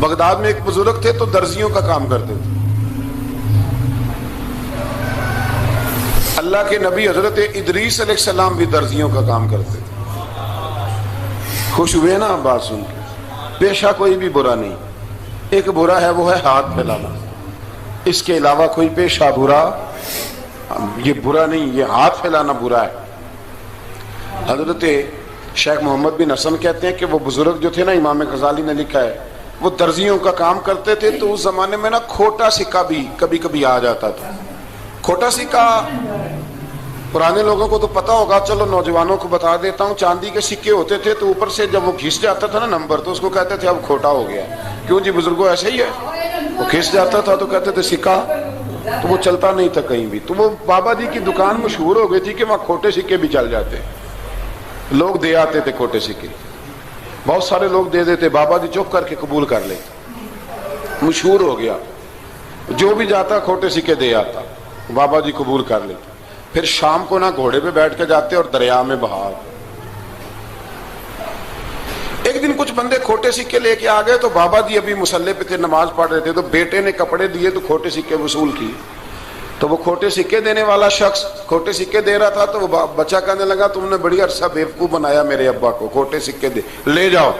Baghdad میں ایک بزرگ تھے تو درزیوں کا کام کرتے تھے. اللہ کے نبی حضرت ادریس علیہ السلام بھی درزیوں کا کام کرتے تھے. خوش ہوئے نا بات سن کے؟ پیشہ کوئی بھی برا نہیں. ایک برا ہے وہ ہے ہاتھ پھیلانا. اس کے علاوہ کوئی پیشہ برا یہ برا نہیں، یہ ہاتھ پھیلانا برا ہے. حضرت شیخ محمد بن حسن کہتے ہیں کہ وہ بزرگ جو تھے نا، امام غزالی نے لکھا ہے، وہ درزیوں کا کام کرتے تھے. تو اس زمانے میں نا کھوٹا سکہ بھی کبھی کبھی آ جاتا تھا. کھوٹا سکہ پرانے لوگوں کو تو پتا ہوگا، چلو نوجوانوں کو بتا دیتا ہوں. چاندی کے سکے ہوتے تھے تو اوپر سے جب وہ کھس جاتا تھا نا نمبر، تو اس کو کہتے تھے اب کھوٹا ہو گیا. کیوں جی بزرگوں ایسے ہی ہے. وہ کھس جاتا تھا تو کہتے تھے سکہ، تو وہ چلتا نہیں تھا کہیں بھی. تو وہ بابا جی کی دکان مشہور ہو گئی تھی کہ وہاں کھوٹے سکے بھی چل جاتے. لوگ دے آتے تھے کھوٹے سکے، بہت سارے لوگ دے دیتے. بابا جی چپ کر کے قبول کر لیتے. مشہور ہو گیا، جو بھی جاتا کھوٹے سکے دے آتا. بابا جی قبول کر لیتے. پھر شام کو نا گھوڑے پہ بیٹھ کے جاتے اور دریا میں بہا. ایک دن کچھ بندے کھوٹے سکے لے کے آ گئے تو بابا جی ابھی مصلے پہ تھے، نماز پڑھ رہے تھے. تو بیٹے نے کپڑے دیے تو کھوٹے سکے وصول کیے. تو وہ کھوٹے سکے دینے والا شخص کھوٹے سکے دے رہا تھا. تو وہ بچہ کہنے لگا تم نے بڑی عرصہ بیوقوف بنایا میرے ابا کو، کھوٹے سکے دے لے جاؤ.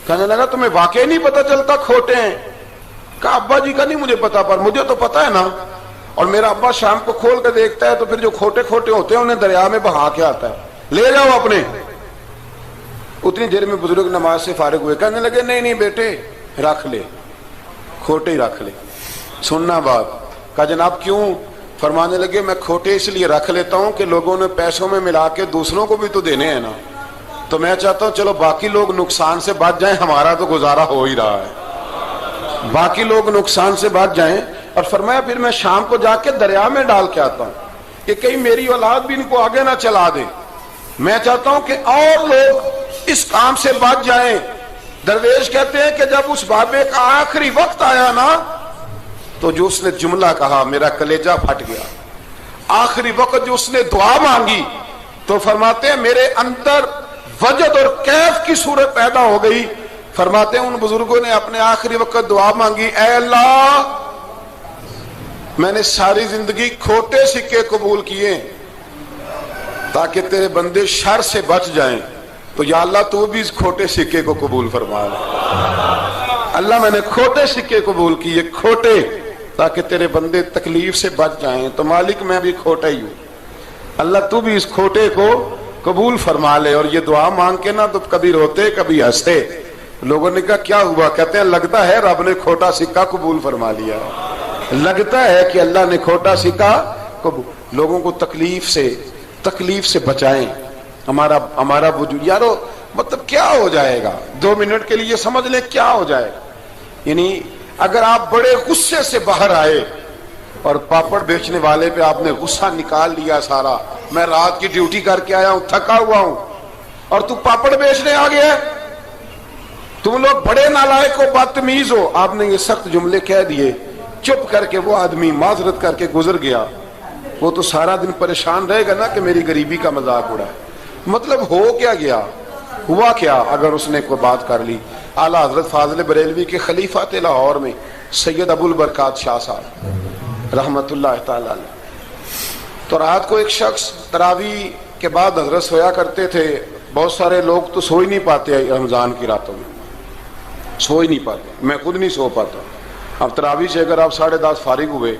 کہنے لگا تمہیں واقعی نہیں پتا چلتا کھوٹے ہیں؟ کہا ابا جی کا نہیں مجھے پتا، پر مجھے تو پتا ہے نا. اور میرا ابا شام کو کھول کے دیکھتا ہے تو پھر جو کھوٹے کھوٹے ہوتے ہیں انہیں دریا میں بہا کے آتا ہے. لے جاؤ اپنے. اتنی دیر میں بزرگ نماز سے فارغ ہوئے. کہنے لگے نہیں نہیں بیٹے رکھ لے، کھوٹے ہی رکھ لے. سننا بات. کہا جناب کیوں؟ فرمانے لگے میں کھوٹے اس لیے رکھ لیتا ہوں کہ لوگوں نے پیسوں میں ملا کے دوسروں کو بھی تو دینے ہیں نا. تو میں چاہتا ہوں چلو باقی لوگ نقصان سے بچ جائیں، ہمارا تو گزارا ہو ہی رہا ہے. باقی لوگ نقصان سے بچ جائیں. اور فرمایا پھر میں شام کو جا کے دریا میں ڈال کے آتا ہوں کہ کہیں میری اولاد بھی ان کو آگے نہ چلا دے. میں چاہتا ہوں کہ اور لوگ اس کام سے بچ جائیں. درویش کہتے ہیں کہ جب اس بابے کا آخری وقت آیا نا تو جو اس نے جملہ کہا میرا کلیجہ پھٹ گیا. آخری وقت جو اس نے دعا مانگی تو فرماتے ہیں میرے اندر وجد اور کیف کی صورت پیدا ہو گئی. فرماتے ہیں ان بزرگوں نے اپنے آخری وقت دعا مانگی، اے اللہ میں نے ساری زندگی کھوٹے سکے قبول کیے تاکہ تیرے بندے شر سے بچ جائیں. تو یا اللہ تو بھی اس کھوٹے سکے کو قبول فرما لے. اللہ میں نے کھوٹے سکے قبول کیے، کھوٹے، تاکہ تیرے بندے تکلیف سے بچ جائیں. تو مالک میں بھی کھوٹا ہی ہوں، اللہ تو بھی اس کھوٹے کو قبول فرما لے. اور یہ دعا مانگ کے نا تو کبھی روتے کبھی ہنستے. لوگوں نے کہا کیا ہوا؟ کہتے ہیں لگتا ہے رب نے کھوٹا سکہ قبول فرما لیا. لگتا ہے کہ اللہ نے کھوٹا سکہ قبول. لوگوں کو تکلیف سے بچائیں. ہمارا وجود یارو مطلب کیا ہو جائے گا 2 منٹ کے لیے سمجھ لیں کیا ہو جائے گا. یعنی اگر آپ بڑے غصے سے باہر آئے اور پاپڑ بیچنے والے پہ آپ نے غصہ نکال لیا سارا، میں رات کی ڈیوٹی کر کے آیا ہوں تھکا ہوا ہوں اور تو پاپڑ بیچنے آ گیا، تم لوگ بڑے نالائق ہو بدتمیز ہو. آپ نے یہ سخت جملے کہہ دیے، چپ کر کے وہ آدمی معذرت کر کے گزر گیا. وہ تو سارا دن پریشان رہے گا نا کہ میری غریبی کا مذاق اڑا. مطلب ہو کیا گیا، ہوا کیا اگر اس نے کوئی بات کر لی. اعلیٰ حضرت فاضل بریلوی کے خلیفہ لاہور میں سید ابو البرکات شاہ صاحب رحمت اللہ تعالی علیہ. تو رات کو ایک شخص تراویح کے بعد حضرت سویا کرتے تھے. بہت سارے لوگ تو سو ہی نہیں پاتے رمضان کی راتوں میں، سو ہی نہیں پاتے. میں خود نہیں سو پاتا. اب تراویح سے اگر آپ 10:30 فارغ ہوئے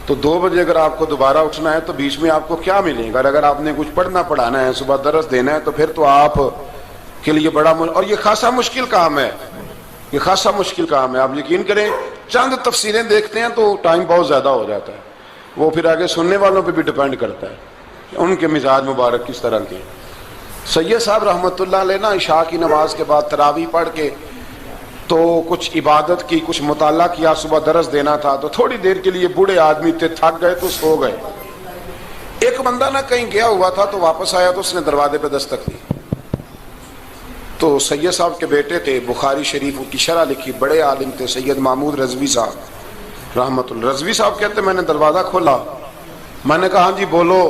تو 2 بجے اگر آپ کو دوبارہ اٹھنا ہے تو بیچ میں آپ کو کیا ملے گا؟ اگر آپ نے کچھ پڑھنا پڑھانا ہے، صبح درس دینا ہے، تو پھر تو آپ کے لیے بڑا اور یہ خاصا مشکل کام ہے. یہ خاصا مشکل کام ہے. آپ یقین کریں چند تفسیریں دیکھتے ہیں تو ٹائم بہت زیادہ ہو جاتا ہے. وہ پھر آگے سننے والوں پہ بھی ڈیپینڈ کرتا ہے ان کے مزاج مبارک کس طرح کے. سید صاحب رحمت اللہ علیہ نا عشاء کی نماز کے بعد تراویح پڑھ کے تو کچھ عبادت کی، کچھ مطالعہ کیا، صبح درس دینا تھا تو تھوڑی دیر کے لیے بوڑھے آدمی تھے، تھک گئے تو سو گئے. ایک بندہ نہ کہیں گیا ہوا تھا تو واپس آیا تو اس نے دروازے پہ دستک دی. تو سید صاحب کے بیٹے تھے، بخاری شریف کی شرح لکھی، بڑے عالم تھے، سید محمود رضوی صاحب رحمت اللہ. رضوی صاحب کہتے میں نے دروازہ کھولا، میں نے کہا ہاں جی بولو.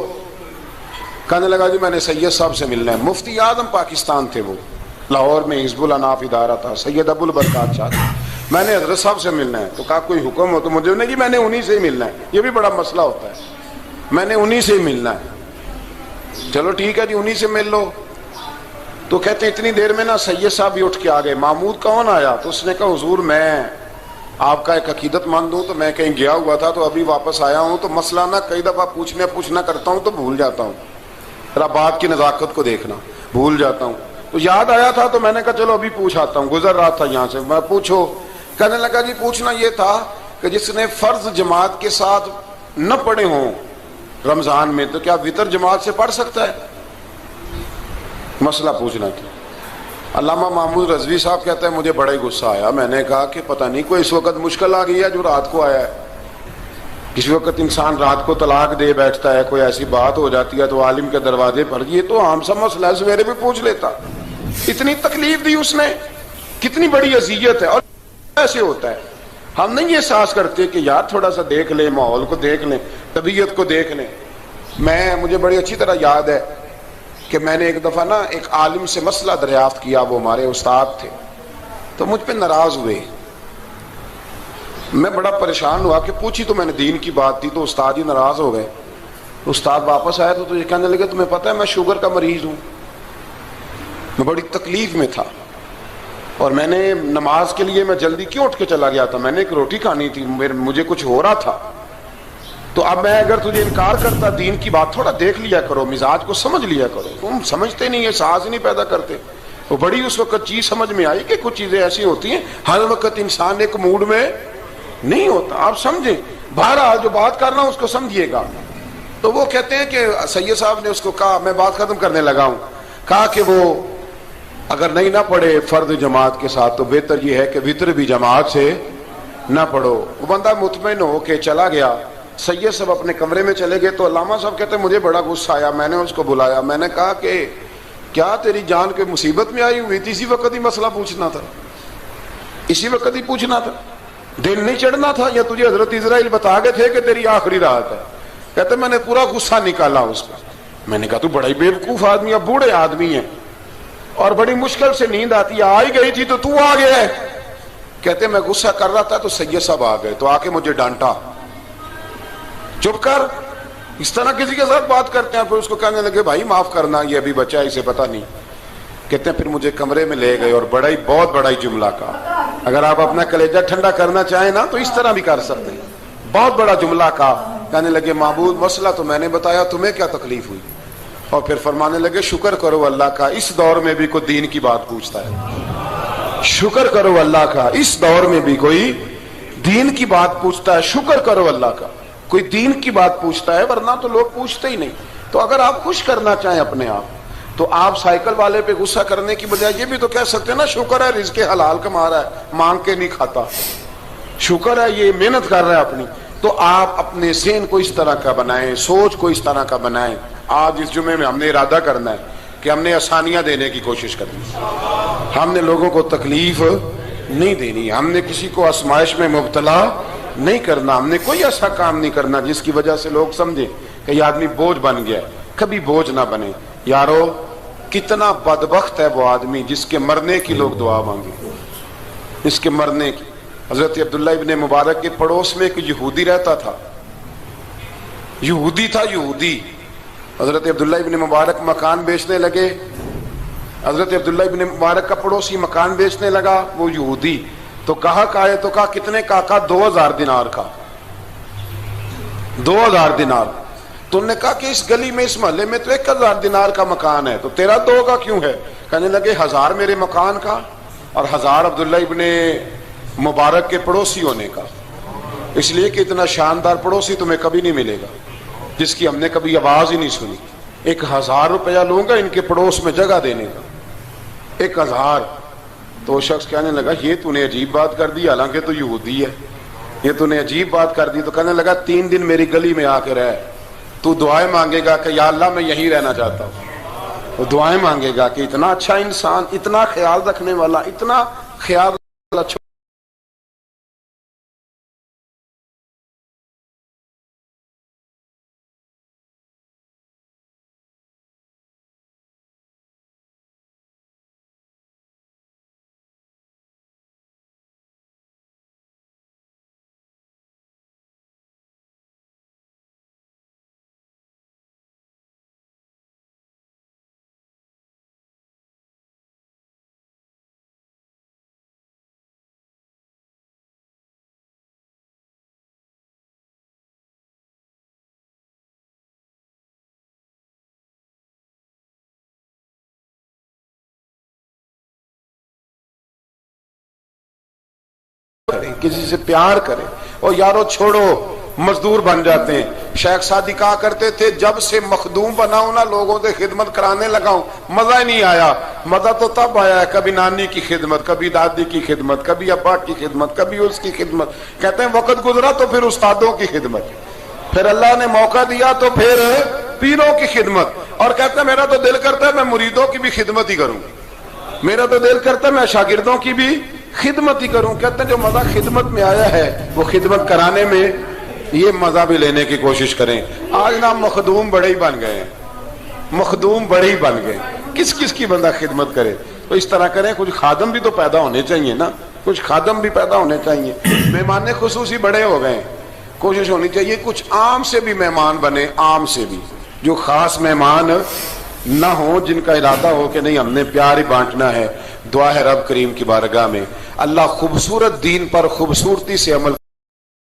کہنے لگا جی میں نے سید صاحب سے ملنا ہے. مفتی اعظم پاکستان تھے وہ، لاہور میں حزب الاناف ادارہ تھا، سید ابو البرکات شاہ. میں نے حضرت صاحب سے ملنا ہے. تو کہا کوئی حکم ہو تو مجھے نہیں کہ میں نے انہی سے ہی ملنا ہے. یہ بھی بڑا مسئلہ ہوتا ہے, میں نے انہی سے ہی ملنا ہے. چلو ٹھیک ہے جی, انہی سے مل لو. تو کہتے ہیں اتنی دیر میں نا سید صاحب بھی اٹھ کے آ گئے. محمود کون آیا؟ تو اس نے کہا حضور میں آپ کا ایک عقیدت مند ہوں, تو میں کہیں گیا ہوا تھا تو ابھی واپس آیا ہوں, تو مسئلہ نا کئی دفعہ پوچھنا کرتا ہوں تو بھول جاتا ہوں, ذرا بات کی نزاکت کو دیکھنا, بھول جاتا ہوں. تو یاد آیا تھا تو میں نے کہا چلو ابھی پوچھ آتا ہوں, گزر رہا تھا یہاں سے. میں پوچھو. کہنے لگا جی پوچھنا یہ تھا کہ جس نے فرض جماعت کے ساتھ نہ پڑھے ہوں رمضان میں, تو کیا وتر جماعت سے پڑھ سکتا ہے؟ مسئلہ پوچھنا تھا. علامہ محمود رضوی صاحب کہتا ہے مجھے بڑا ہی غصہ آیا. میں نے کہا کہ پتہ نہیں کوئی اس وقت مشکل آ گئی ہے جو رات کو آیا ہے. کسی وقت انسان رات کو طلاق دے بیٹھتا ہے, کوئی ایسی بات ہو جاتی ہے تو عالم کے دروازے پر, یہ تو عام سا مسئلہ ہے, سویرے بھی پوچھ لیتا. اتنی تکلیف دی اس نے, کتنی بڑی اذیت ہے. اور ایسے ہوتا ہے, ہم نہیں یہ احساس کرتے کہ یار تھوڑا سا دیکھ لیں, ماحول کو دیکھ لیں, طبیعت کو دیکھ لیں. مجھے بڑی اچھی طرح یاد ہے کہ میں نے ایک دفعہ نا ایک عالم سے مسئلہ دریافت کیا, وہ ہمارے استاد تھے, تو مجھ پہ ناراض ہوئے. میں بڑا پریشان ہوا کہ پوچھی تو میں نے دین کی بات تھی, تو استاد ہی ناراض ہو گئے. استاد واپس آیا تو یہ کہنے لگے تمہیں پتہ ہے میں شوگر کا مریض ہوں. میں بڑی تکلیف میں تھا, اور میں نے نماز کے لیے میں جلدی کیوں اٹھ کے چلا گیا تھا, میں نے ایک روٹی کھانی تھی, مجھے کچھ ہو رہا تھا. تو اب میں اگر تجھے انکار کرتا, دین کی بات تھوڑا دیکھ لیا کرو, مزاج کو سمجھ لیا کرو, تم سمجھتے نہیں, احساس نہیں پیدا کرتے. وہ بڑی اس وقت چیز سمجھ میں آئی کہ کچھ چیزیں ایسی ہوتی ہیں, ہر وقت انسان ایک موڈ میں نہیں ہوتا. آپ سمجھیں, بہرحال جو بات کرنا اس کو سمجھیے گا. تو وہ کہتے ہیں کہ سید صاحب نے اس کو کہا, میں بات ختم کرنے لگا ہوں, کہا کہ وہ اگر نہیں نہ پڑھے فرض جماعت کے ساتھ تو بہتر یہ ہے کہ وتر بھی جماعت سے نہ پڑھو. وہ بندہ مطمئن ہو کے چلا گیا. سید صاحب اپنے کمرے میں چلے گئے تو علامہ صاحب کہتے ہیں مجھے بڑا غصہ آیا. میں نے اس کو بلایا, میں نے کہا کہ کیا تیری جان کے مصیبت میں آئی ہوئی تھی, اسی وقت ہی مسئلہ پوچھنا تھا, اسی وقت ہی پوچھنا تھا, دن نہیں چڑھنا تھا, یا تجھے حضرت اسرائیل بتا گئے تھے کہ تیری آخری رات ہے؟ کہتے میں نے پورا غصہ نکالا اس کا. میں نے کہا تو بڑا ہی بیوقوف آدمی ہے, بوڑھے آدمی ہیں, اور بڑی مشکل سے نیند آتی ہے, آ ہی گئی تھی تو آ گیا ہے. کہتے میں غصہ کر رہا تھا تو سید صاحب آ گئے, تو آ کے مجھے ڈانٹا, چپ کر, اس طرح کسی کے ساتھ بات کرتے ہیں. پھر اس کو کہنے لگے بھائی معاف کرنا, یہ ابھی بچہ ہے, اسے پتہ نہیں. کہتے ہیں پھر مجھے کمرے میں لے گئے اور بہت بڑا ہی جملہ کہا. اگر آپ اپنا کلیجہ ٹھنڈا کرنا چاہیں نا تو اس طرح بھی کر سکتے ہیں. بہت بڑا جملہ کہا. کہنے لگے معبود مسئلہ تو میں نے بتایا, تمہیں کیا تکلیف ہوئی؟ اور پھر فرمانے لگے شکر کرو اللہ کا, اس دور میں بھی کوئی دین کی بات پوچھتا ہے. شکر کرو اللہ کا, اس دور میں بھی کوئی دین کی بات پوچھتا ہے. شکر کرو اللہ کا, کوئی دین کی بات پوچھتا ہے, ورنہ تو لوگ پوچھتے ہی نہیں. تو اگر آپ خوش کرنا چاہیں اپنے آپ, تو آپ سائیکل والے پہ غصہ کرنے کی بجائے یہ بھی تو کہہ سکتے ہیں نا شکر ہے رزق حلال کما رہا ہے, مانگ کے نہیں کھاتا, شکر ہے یہ محنت کر رہا ہے اپنی. تو آپ اپنے ذہن کو اس طرح کا بنائیں, سوچ کو اس طرح کا بنائیں. آج اس جمعے میں ہم نے ارادہ کرنا ہے کہ ہم نے آسانیاں دینے کی کوشش کرنی, ہم نے لوگوں کو تکلیف نہیں دینی, ہم نے کسی کو آزمائش میں مبتلا نہیں کرنا, ہم نے کوئی ایسا کام نہیں کرنا جس کی وجہ سے لوگ سمجھیں کہ یہ آدمی بوجھ بن گیا. کبھی بوجھ نہ بنے. یارو کتنا بدبخت ہے وہ آدمی جس کے مرنے کی لوگ دعا مانگے, اس کے مرنے کی. حضرت عبداللہ ابن مبارک کے پڑوس میں ایک یہودی رہتا تھا, یہودی تھا, یہودی. حضرت عبداللہ ابن مبارک مکان بیچنے لگے. حضرت عبداللہ ابن مبارک کا پڑوسی مکان بیچنے لگا, وہ یہودی. تو کہا تو کہا کتنے کا؟ 2000 دینار کا. 2000 دینار. تو انہوں نے کہا کہ اس گلی میں, اس محلے میں تو 1000 دینار کا مکان ہے, تو تیرا 2 کا کیوں ہے؟ کہنے لگے 1000 میرے مکان کا اور 1000 عبداللہ ابن مبارک کے پڑوسی ہونے کا, اس لیے کہ اتنا شاندار پڑوسی تمہیں کبھی نہیں ملے گا جس کی ہم نے کبھی آواز ہی نہیں سنی. 1000 روپیہ لوں گا ان کے پڑوس میں جگہ دینے کا, 1000. تو وہ شخص کہنے لگا یہ تو نے عجیب بات کر دی, حالانکہ تو یہودی ہے, یہ تو نے عجیب بات کر دی. تو کہنے لگا 3 دن میری گلی میں آ کے رہ, تو دعائیں مانگے گا کہ یا اللہ میں یہیں رہنا چاہتا ہوں. وہ دعائیں مانگے گا کہ اتنا اچھا انسان, اتنا خیال رکھنے والا, اتنا خیال والا کریں، کسی سے پیار کریں. اور یارو چھوڑو مزدور بن جاتے ہیں. شیخ سعدی کہا کرتے تھے جب سے مخدوم بناؤں نا لوگوں سے خدمت کرانے لگاؤں مزہ ہی نہیں آیا. مزہ تو تب آیا ہے کبھی نانی کی خدمت، کبھی دادی کی خدمت، کبھی ابا کی خدمت، کبھی اس کی خدمت. کہتے ہیں وقت گزرا تو پھر استادوں کی خدمت، پھر اللہ نے موقع دیا تو پھر پیروں کی خدمت. اور کہتے ہیں میرا تو دل کرتا ہے میں مریدوں کی بھی خدمت ہی کروں، میرا تو دل کرتا ہے میں شاگردوں کی بھی خدمت ہی کروں. کہتے ہیں جو مزہ خدمت میں آیا ہے وہ خدمت کرانے میں یہ مزہ بھی لینے کی کوشش کریں. آج نا مخدوم بڑے ہی بن گئے ہیں، مخدوم بڑے ہی بن گئے. کس کس کی بندہ خدمت کرے؟ تو اس طرح کریں کچھ خادم بھی تو پیدا ہونے چاہیے نا، کچھ خادم بھی پیدا ہونے چاہیے. مہمان خصوصی بڑے ہو گئے، کوشش ہونی چاہیے کچھ عام سے بھی مہمان بنے، عام سے بھی جو خاص مہمان نہ ہوں، جن کا ارادہ ہو کہ نہیں ہم نے پیار ہی بانٹنا ہے. دعا ہے رب کریم کی بارگاہ میں اللہ خوبصورت دین پر خوبصورتی سے عمل